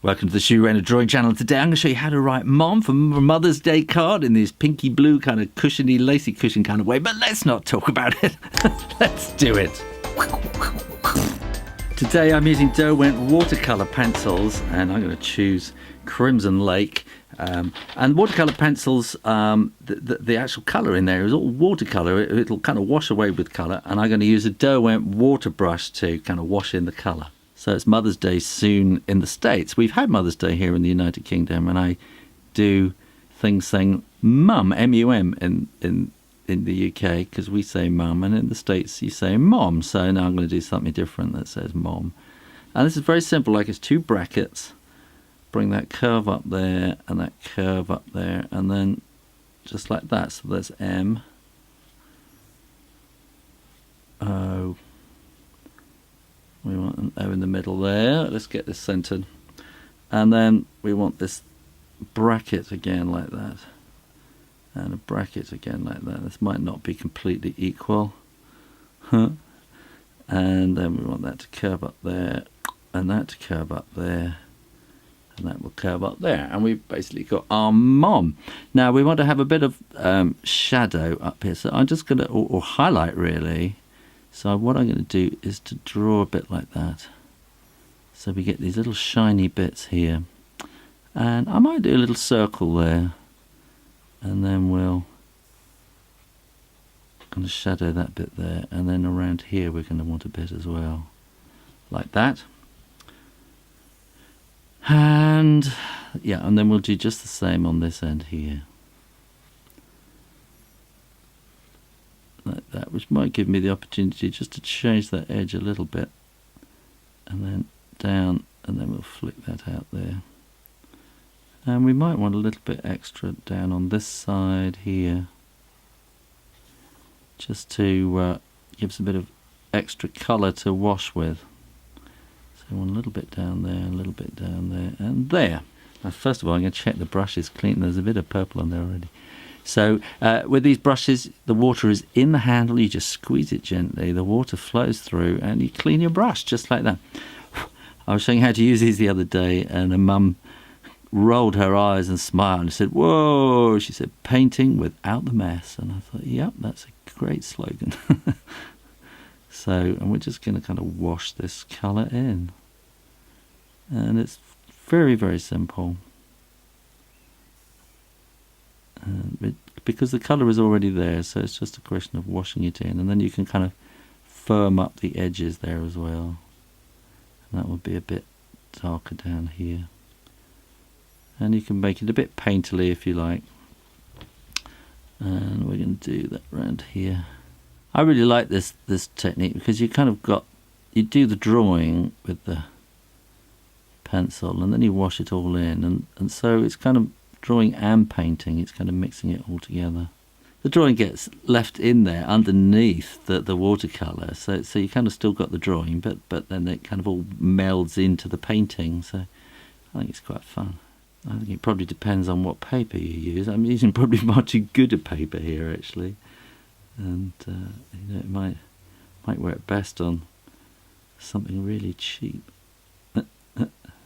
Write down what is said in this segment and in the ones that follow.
Welcome to the Shoo Rayner drawing channel. Today I'm going to show you how to write Mom for Mother's Day card in this pinky blue kind of cushiony, lacy cushion kind of way. But let's not talk about it. Let's do it. Today I'm using Derwent watercolour pencils and I'm going to choose Crimson Lake. And watercolour pencils, the actual colour in there is all watercolour. It'll kind of wash away with colour. And I'm going to use a Derwent water brush to kind of wash in the colour. So it's Mother's Day soon in the States. We've had Mother's Day here in the United Kingdom, and I do things saying mum, M-U-M, in the UK, because we say mum, and in the States you say mom. So now I'm going to do something different that says mom. And this is very simple, like it's two brackets. Bring that curve up there, and that curve up there, and then just like that. So there's M, O. We want an O in the middle there. Let's get this centered. And then we want this bracket again like that. And a bracket again like that. This might not be completely equal. And then we want that to curve up there. And that to curve up there. And that will curve up there. And we've basically got our mom. Now we want to have a bit of shadow up here. So I'm just going to, or highlight really. So what I'm going to do is to draw a bit like that. So we get these little shiny bits here. And I might do a little circle there. And then we'll kind of shadow that bit there. And then around here we're going to want a bit as well. Like that. And yeah, and then we'll do just the same on this end here. Like that, which might give me the opportunity just to change that edge a little bit, and then down, and then we'll flick that out there. And we might want a little bit extra down on this side here, just to give us a bit of extra colour to wash with. So I want a little bit down there, a little bit down there, and there. Now first of all I'm going to check the brush is clean. There's a bit of purple on there already. So with these brushes, the water is in the handle. You just squeeze it gently. The water flows through and you clean your brush just like that. I was showing you how to use these the other day, and a mum rolled her eyes and smiled and said, whoa, she said, painting without the mess. And I thought, yep, that's a great slogan. So, and we're just going to kind of wash this colour in. And it's very, very simple. Because the colour is already there, so it's just a question of washing it in, and then you can kind of firm up the edges there as well, and that will be a bit darker down here, and you can make it a bit painterly if you like. And we're going to do that around here. I really like this technique because you kind of you do the drawing with the pencil and then you wash it all in, and so it's kind of drawing and painting. It's kind of mixing it all together. The drawing gets left in there underneath the watercolour, so you kind of still got the drawing, but then it kind of all melds into the painting. So I think it's quite fun. I think it probably depends on what paper you use. I'm using probably far too good a paper here actually, and you know, it might work best on something really cheap.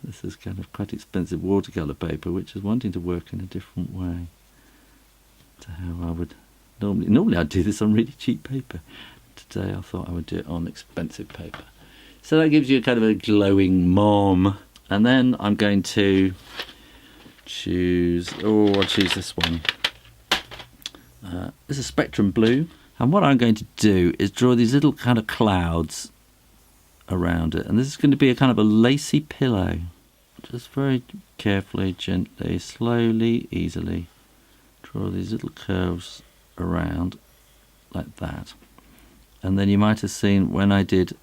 This is kind of quite expensive watercolour paper, which is wanting to work in a different way to how I would normally I'd do this on really cheap paper. Today I thought I would do it on expensive paper. So that gives you kind of a glowing mom. And then I'm going to choose, I'll choose this one. This is Spectrum Blue. And what I'm going to do is draw these little kind of clouds around it. And this is going to be a kind of a lacy pillow. Just very carefully, gently, slowly, easily draw these little curves around like that. And then you might have seen when I did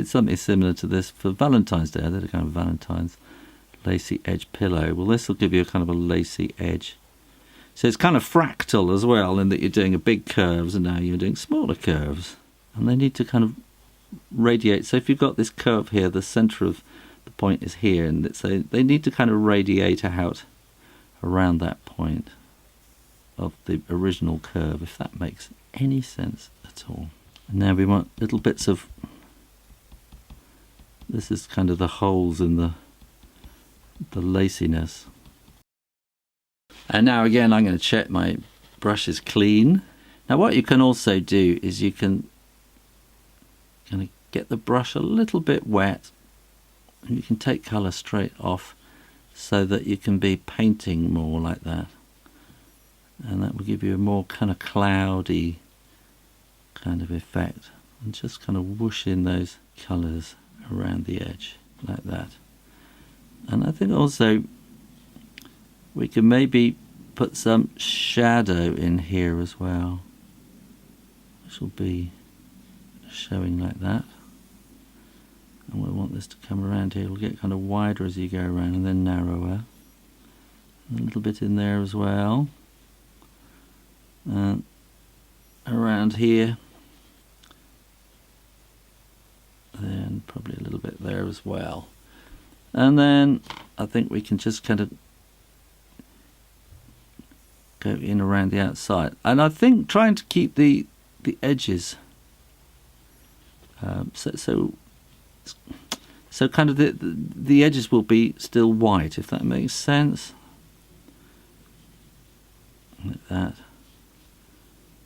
something similar to this for Valentine's Day. I did a kind of Valentine's lacy edge pillow. Well, this will give you a kind of a lacy edge. So it's kind of fractal as well, in that you're doing a big curves and now you're doing smaller curves. And they need to kind of radiate. So if you've got this curve here, the centre of the point is here, and so they need to kind of radiate out around that point of the original curve, if that makes any sense at all. And now we want little bits of, this is kind of the holes in the the laciness. And now again, I'm going to check my brush is clean. Now what you can also do is you can kind of get the brush a little bit wet, and you can take colour straight off so that you can be painting more like that. And that will give you a more kind of cloudy kind of effect. And just kind of whoosh in those colours around the edge like that. And I think also we can maybe put some shadow in here as well, which will be showing like that. And we want this to come around here. It'll get kind of wider as you go around and then narrower. And a little bit in there as well. And around here. Then probably a little bit there as well. And then I think we can just kind of go in around the outside. And I think trying to keep the edges so kind of the edges will be still white, if that makes sense. Like that.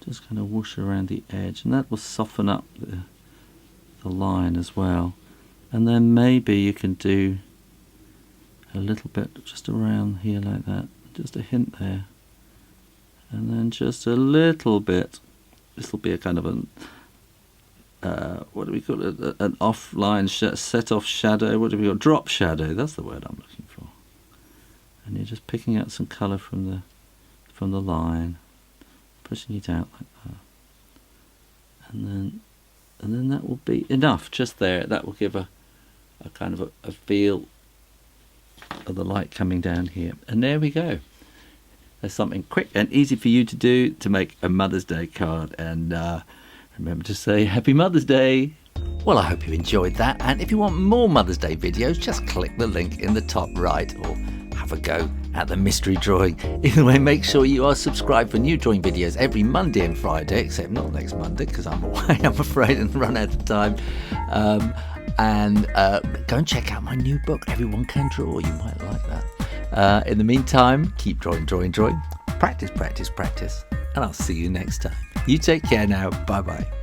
Just kind of whoosh around the edge, and that will soften up the line as well. And then maybe you can do a little bit just around here like that, just a hint there, and then just a little bit. This will be a kind of an what do we call it? An offline set off shadow. What do we call drop shadow? That's the word I'm looking for. And you're just picking out some colour from the line, pushing it out like that, and then that will be enough just there. That will give a kind of a feel of the light coming down here. And there we go. There's something quick and easy for you to do to make a Mother's Day card. And remember to say Happy Mother's Day. Well, I hope you enjoyed that. And if you want more Mother's Day videos, just click the link in the top right or have a go at the mystery drawing. Either way, make sure you are subscribed for new drawing videos every Monday and Friday, except not next Monday because I'm away, I'm afraid, and run out of time. And go and check out my new book, Everyone Can Draw. You might like that. In the meantime, keep drawing. Practice, and I'll see you next time. You take care now. Bye-bye.